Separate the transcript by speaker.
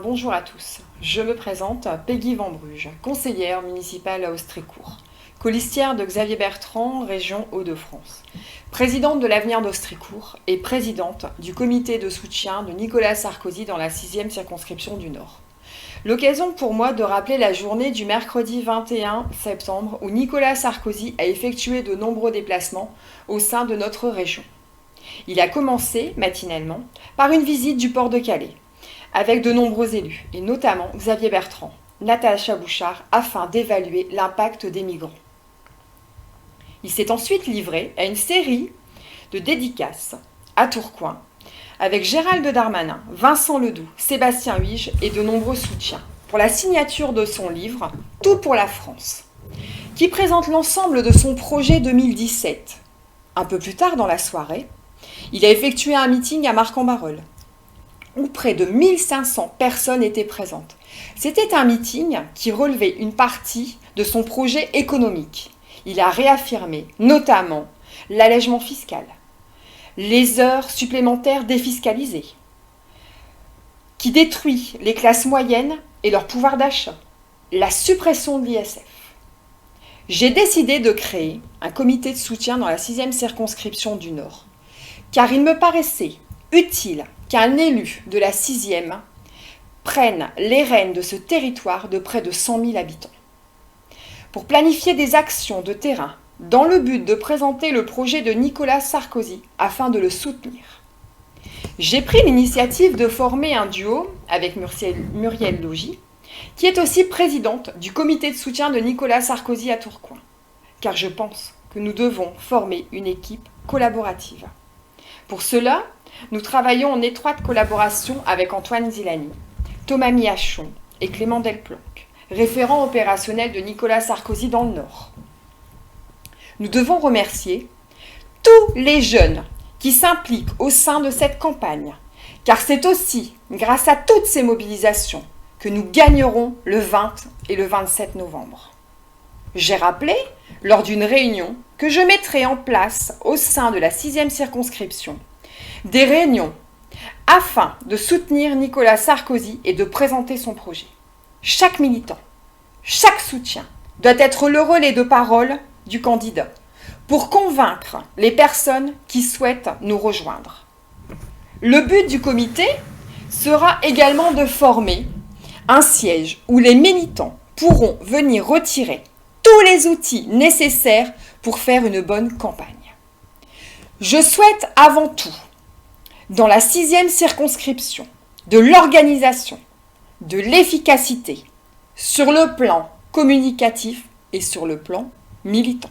Speaker 1: Bonjour à tous. Je me présente, Peggy Van Bruges, conseillère municipale à Austrécourt, colistière de Xavier Bertrand, région Hauts-de-France, présidente de l'Avenir d'Austrécourt et présidente du comité de soutien de Nicolas Sarkozy dans la 6e circonscription du Nord. L'occasion pour moi de rappeler la journée du mercredi 21 septembre où Nicolas Sarkozy a effectué de nombreux déplacements au sein de notre région. Il a commencé, matinalement, par une visite du port de Calais, avec de nombreux élus, et notamment Xavier Bertrand, Natacha Bouchard, afin d'évaluer l'impact des migrants. Il s'est ensuite livré à une série de dédicaces à Tourcoing, avec Gérald Darmanin, Vincent Ledoux, Sébastien Huyghe et de nombreux soutiens, pour la signature de son livre « Tout pour la France », qui présente l'ensemble de son projet 2017. Un peu plus tard dans la soirée, il a effectué un meeting à Marcq-en-Barœul, où près de 1500 personnes étaient présentes. C'était un meeting qui relevait une partie de son projet économique. Il a réaffirmé notamment l'allègement fiscal, les heures supplémentaires défiscalisées, qui détruit les classes moyennes et leur pouvoir d'achat, la suppression de l'ISF. J'ai décidé de créer un comité de soutien dans la 6e circonscription du Nord, car il me paraissait utile qu'un élu de la 6e prenne les rênes de ce territoire de près de 100 000 habitants, pour planifier des actions de terrain dans le but de présenter le projet de Nicolas Sarkozy afin de le soutenir. J'ai pris l'initiative de former un duo avec Muriel Logy, qui est aussi présidente du comité de soutien de Nicolas Sarkozy à Tourcoing, car je pense que nous devons former une équipe collaborative. Pour cela, nous travaillons en étroite collaboration avec Antoine Zilani, Thomas Miachon et Clément Delplanque, référents opérationnels de Nicolas Sarkozy dans le Nord. Nous devons remercier tous les jeunes qui s'impliquent au sein de cette campagne, car c'est aussi grâce à toutes ces mobilisations que nous gagnerons le 20 et le 27 novembre. J'ai rappelé, lors d'une réunion, que je mettrai en place au sein de la 6e circonscription des réunions afin de soutenir Nicolas Sarkozy et de présenter son projet. Chaque militant, chaque soutien doit être le relais de parole du candidat pour convaincre les personnes qui souhaitent nous rejoindre. Le but du comité sera également de former un siège où les militants pourront venir retirer tous les outils nécessaires pour faire une bonne campagne. Je souhaite avant tout, dans la 6e circonscription, de l'organisation, de l'efficacité, sur le plan communicatif et sur le plan militant.